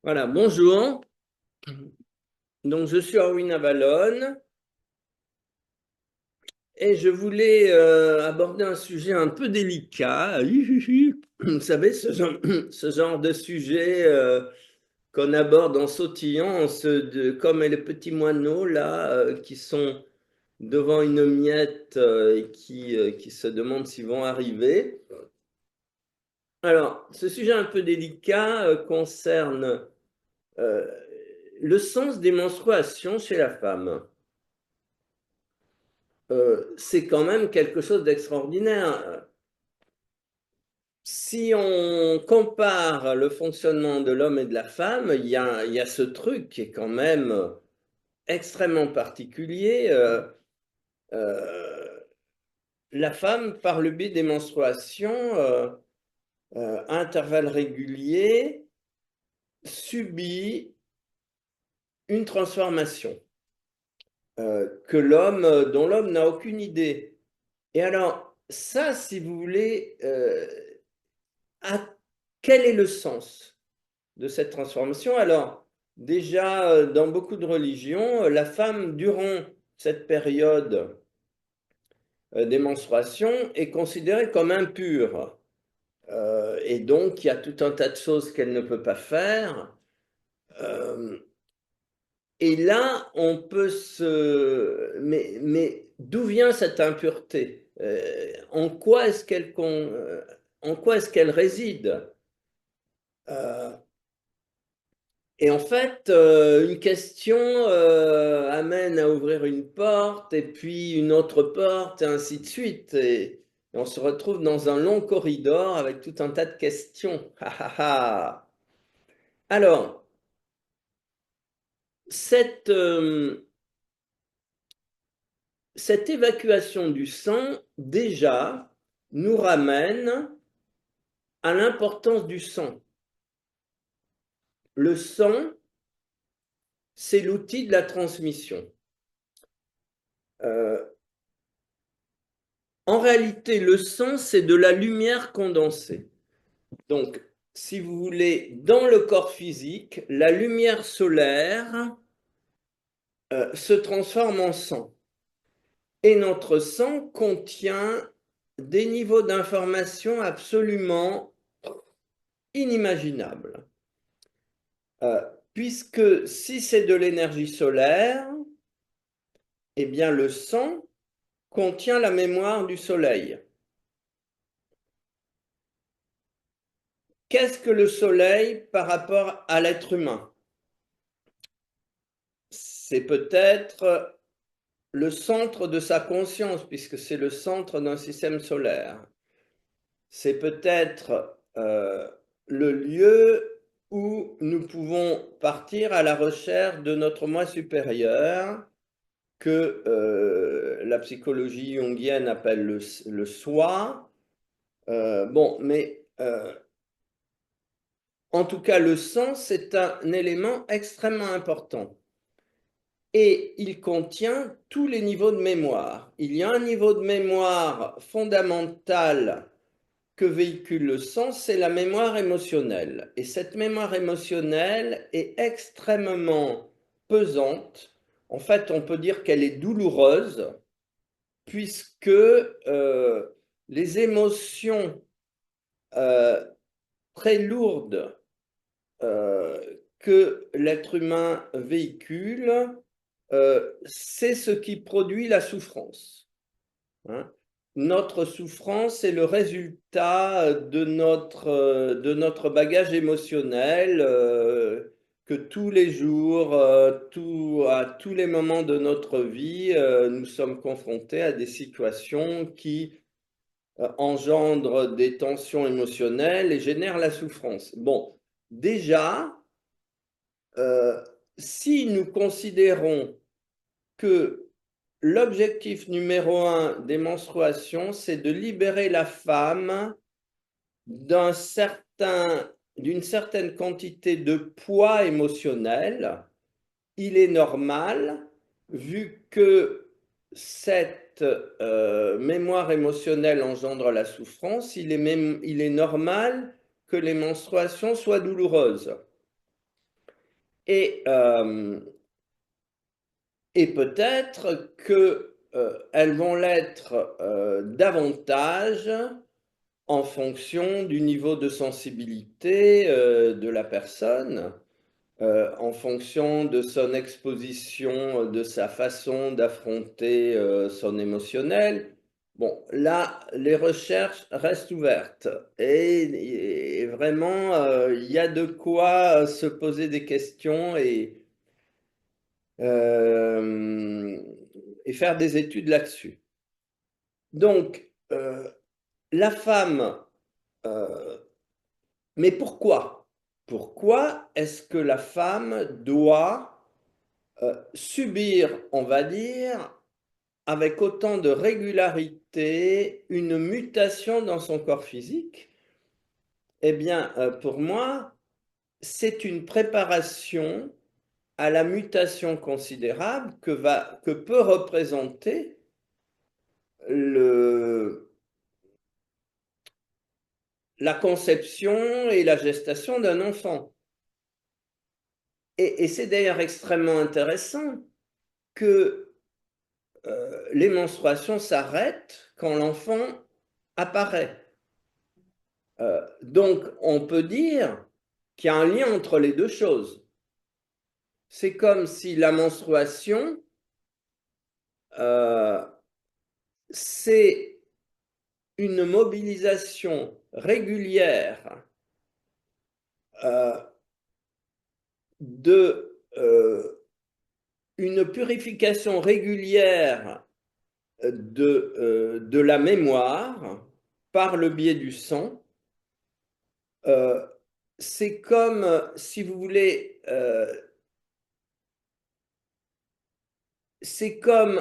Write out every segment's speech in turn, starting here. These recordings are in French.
Voilà, bonjour. Donc, je suis Erwin Avalon et je voulais aborder un sujet un peu délicat. Vous savez, ce genre de sujet qu'on aborde en sautillant, comme les petits moineaux là, qui sont devant une miette et qui se demandent s'ils vont arriver. Alors, ce sujet un peu délicat concerne euh, le sens des menstruations chez la femme. C'est quand même quelque chose d'extraordinaire. Si on compare le fonctionnement de l'homme et de la femme, il y a ce truc qui est quand même extrêmement particulier. Euh, la femme, par le biais des menstruations, à intervalles réguliers, subit une transformation dont l'homme n'a aucune idée. Et alors, ça, si vous voulez, quel est le sens de cette transformation? Alors, déjà, dans beaucoup de religions, la femme, durant cette période des menstruations, est considérée comme impure. Et donc, il y a tout un tas de choses qu'elle ne peut pas faire. Euh, et là, on peut se... Mais d'où vient cette impureté? En quoi est-ce qu'elle réside? Euh, Et en fait, une question amène à ouvrir une porte, et puis une autre porte, et ainsi de suite. Et on se retrouve dans un long corridor avec tout un tas de questions. Ah, ah, ah. Alors, cette, euh, cette évacuation du sang, déjà, nous ramène à l'importance du sang. Le sang, c'est l'outil de la transmission. Euh, En réalité, le sang, c'est de la lumière condensée. Donc, si vous voulez, dans le corps physique, la lumière solaire se transforme en sang. Et notre sang contient des niveaux d'information absolument inimaginables. Euh, Puisque si c'est de l'énergie solaire, eh bien le sang contient la mémoire du soleil. Qu'est-ce que le soleil par rapport à l'être humain? C'est peut-être le centre de sa conscience, puisque c'est le centre d'un système solaire. C'est peut-être le lieu où nous pouvons partir à la recherche de notre moi supérieur, que la psychologie jungienne appelle le soi. Bon, mais en tout cas, le sens, c'est un élément extrêmement important. Et il contient tous les niveaux de mémoire. Il y a un niveau de mémoire fondamental que véhicule le sens, c'est la mémoire émotionnelle. Et cette mémoire émotionnelle est extrêmement pesante. En fait, on peut dire qu'elle est douloureuse, puisque les émotions euh, très lourdes euh, que l'être humain véhicule, c'est ce qui produit la souffrance. Hein. Notre souffrance est le résultat de notre bagage émotionnel que tous les jours, à tous les moments de notre vie, nous sommes confrontés à des situations qui engendrent des tensions émotionnelles et génèrent la souffrance. Bon, déjà, euh, si nous considérons que l'objectif numéro un des menstruations, c'est de libérer la femme d'une certaine quantité de poids émotionnel, il est normal, vu que cette mémoire émotionnelle engendre la souffrance, il est normal que les menstruations soient douloureuses. Et, et peut-être qu'elles vont l'être davantage en fonction du niveau de sensibilité de la personne, en fonction de son exposition, de sa façon d'affronter son émotionnel. Bon, là, les recherches restent ouvertes et vraiment, il y a de quoi se poser des questions euh, et faire des études là-dessus. Donc, la femme, euh, mais pourquoi? Pourquoi est-ce que la femme doit subir, on va dire, avec autant de régularité, une mutation dans son corps physique? Eh bien, pour moi, c'est une préparation à la mutation considérable que peut représenter le, la conception et la gestation d'un enfant. Et c'est d'ailleurs extrêmement intéressant que les menstruations s'arrêtent quand l'enfant apparaît. Donc, on peut dire qu'il y a un lien entre les deux choses. C'est comme si la menstruation, euh, c'est une mobilisation régulière euh, une purification régulière de la mémoire par le biais du sang. Euh, c'est comme, si vous voulez, c'est comme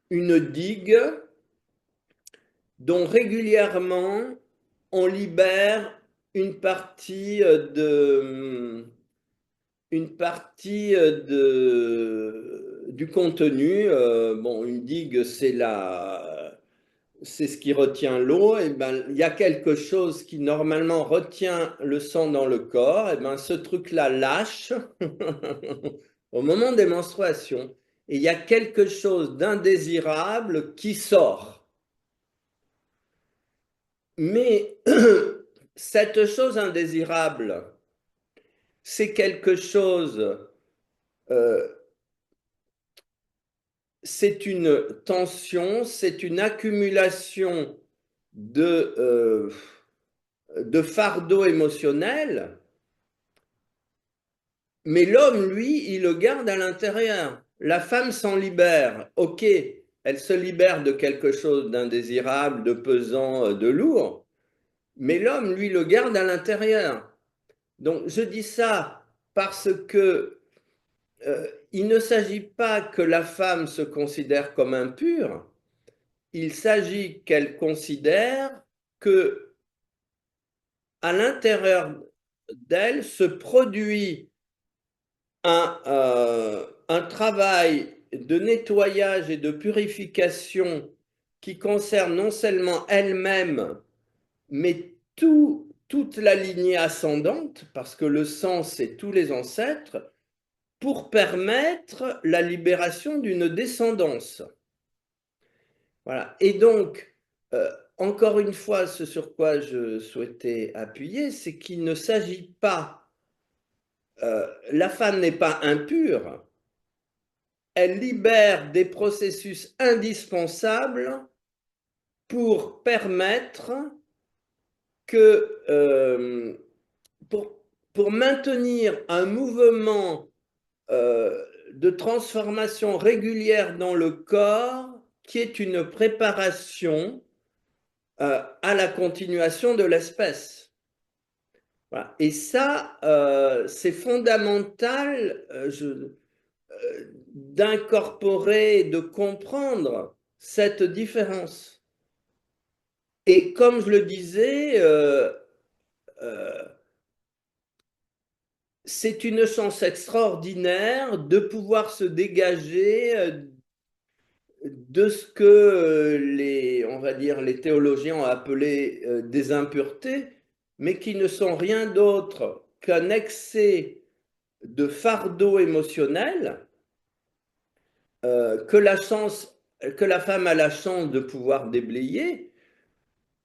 une digue dont régulièrement on libère une partie du contenu. Bon, une digue, c'est ce qui retient l'eau. Et ben, il y a quelque chose qui normalement retient le sang dans le corps. Et ben, ce truc-là lâche au moment des menstruations. Et il y a quelque chose d'indésirable qui sort. Mais cette chose indésirable, c'est quelque chose, euh, c'est une tension, c'est une accumulation de fardeau émotionnel, mais l'homme, lui, il le garde à l'intérieur. La femme s'en libère. Ok, elle se libère de quelque chose d'indésirable, de pesant, de lourd, mais l'homme, lui, le garde à l'intérieur. Donc, je dis ça parce que il ne s'agit pas que la femme se considère comme impure, il s'agit qu'elle considère que à l'intérieur d'elle se produit un travail de nettoyage et de purification qui concerne non seulement elle-même, mais toute la lignée ascendante, parce que le sang, c'est tous les ancêtres, pour permettre la libération d'une descendance. Voilà. Et donc, encore une fois, ce sur quoi je souhaitais appuyer, c'est qu'il ne s'agit pas, la femme n'est pas impure, elle libère des processus indispensables pour permettre que, pour, pour maintenir un mouvement de transformation régulière dans le corps qui est une préparation à la continuation de l'espèce. Voilà. Et ça, c'est fondamental d'incorporer, de comprendre cette différence. Et comme je le disais, euh, c'est une chance extraordinaire de pouvoir se dégager de ce que on va dire, les théologiens ont appelé des impuretés, mais qui ne sont rien d'autre qu'un excès de fardeau émotionnel que la femme a la chance de pouvoir déblayer.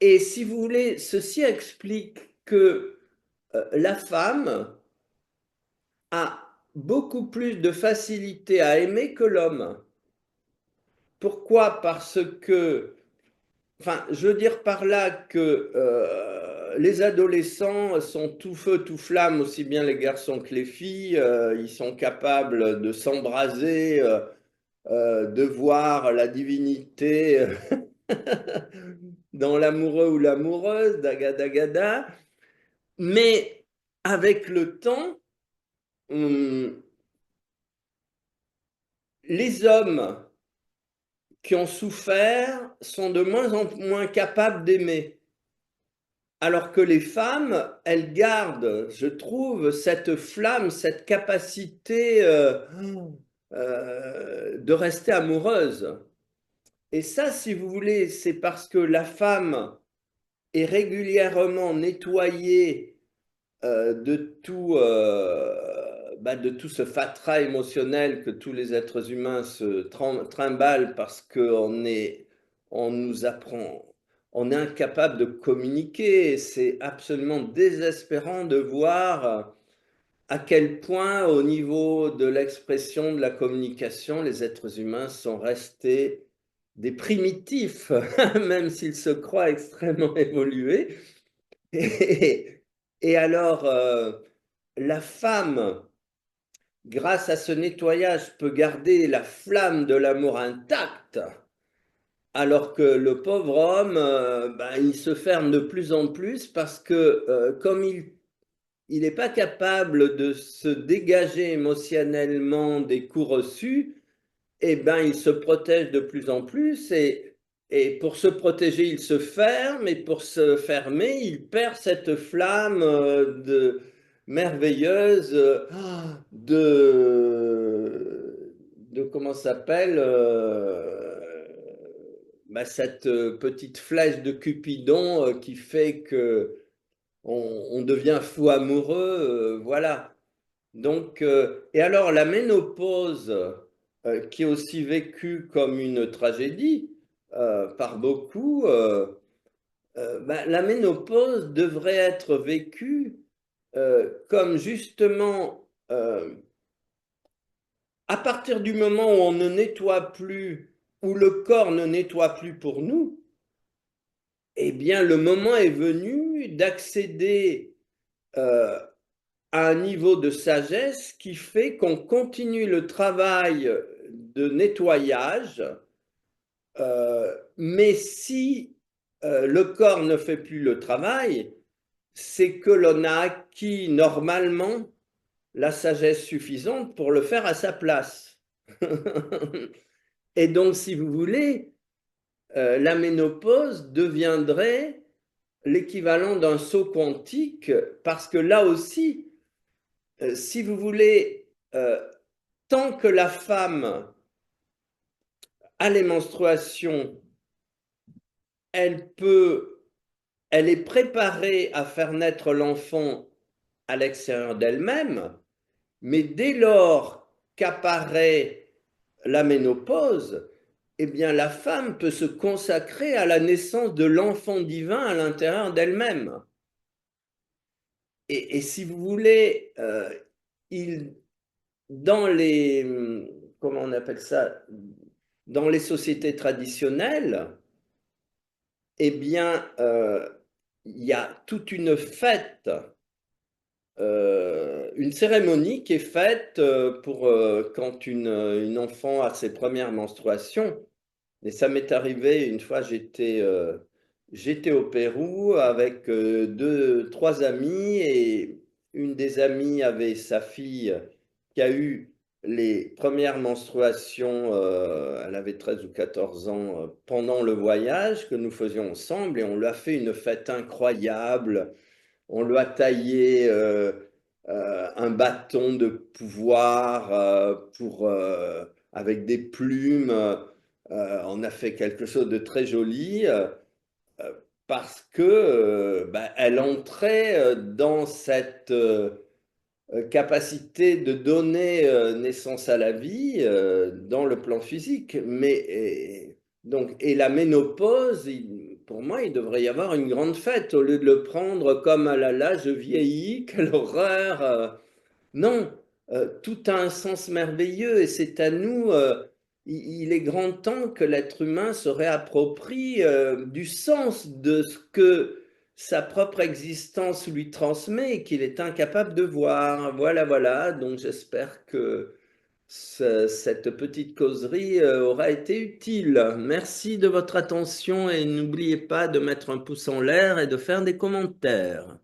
Et si vous voulez, ceci explique que la femme a beaucoup plus de facilité à aimer que l'homme. Pourquoi? Parce que, enfin, je veux dire par là que les adolescents sont tout feu, tout flamme, aussi bien les garçons que les filles. Ils sont capables de s'embraser, de voir la divinité dans l'amoureux ou l'amoureuse, dagadagada. Mais avec le temps, les hommes qui ont souffert sont de moins en moins capables d'aimer. Alors que les femmes, elles gardent, je trouve, cette flamme, cette capacité de rester amoureuse. Et ça, si vous voulez, c'est parce que la femme est régulièrement nettoyée de tout ce fatras émotionnel que tous les êtres humains se trimballent parce on nous apprend, on est incapable de communiquer. C'est absolument désespérant de voir à quel point, au niveau de l'expression, de la communication, les êtres humains sont restés des primitifs, même s'ils se croient extrêmement évolués. Et, et alors, la femme, grâce à ce nettoyage, peut garder la flamme de l'amour intacte, alors que le pauvre homme, il se ferme de plus en plus parce que comme il n'est pas capable de se dégager émotionnellement des coups reçus, eh ben, il se protège de plus en plus et pour se protéger, il se ferme et pour se fermer, il perd cette flamme merveilleuse de comment ça s'appelle cette petite flèche de Cupidon qui fait que on devient fou amoureux, voilà. Donc, et alors la ménopause, qui est aussi vécue comme une tragédie par beaucoup, la ménopause devrait être vécue comme justement, à partir du moment où on ne nettoie plus, où le corps ne nettoie plus pour nous, eh bien le moment est venu d'accéder euh, à un niveau de sagesse qui fait qu'on continue le travail de nettoyage, mais si le corps ne fait plus le travail, c'est que l'on a acquis normalement la sagesse suffisante pour le faire à sa place. Et donc, si vous voulez, la ménopause deviendrait l'équivalent d'un saut quantique, parce que là aussi, si vous voulez, tant que la femme a les menstruations, elle peut, elle est préparée à faire naître l'enfant à l'extérieur d'elle-même, mais dès lors qu'apparaît la ménopause, eh bien la femme peut se consacrer à la naissance de l'enfant divin à l'intérieur d'elle-même. Et si vous voulez, il, dans les, comment on appelle ça, dans les sociétés traditionnelles, eh bien, il y a toute une fête, une cérémonie qui est faite pour quand une enfant a ses premières menstruations. Et ça m'est arrivé une fois, j'étais au Pérou avec trois amis et une des amies avait sa fille qui a eu les premières menstruations, elle avait 13 ou 14 ans, pendant le voyage que nous faisions ensemble et on lui a fait une fête incroyable. On lui a taillé un bâton de pouvoir avec des plumes. On a fait quelque chose de très joli parce que elle entrait dans capacité de donner naissance à la vie dans le plan physique. Et la ménopause, pour moi, il devrait y avoir une grande fête au lieu de le prendre comme ah là là, je vieillis, quelle horreur. Non, tout a un sens merveilleux et c'est à nous, il est grand temps que l'être humain se réapproprie du sens de ce que sa propre existence lui transmet et qu'il est incapable de voir. Voilà, voilà, donc j'espère que cette petite causerie aura été utile. Merci de votre attention et n'oubliez pas de mettre un pouce en l'air et de faire des commentaires.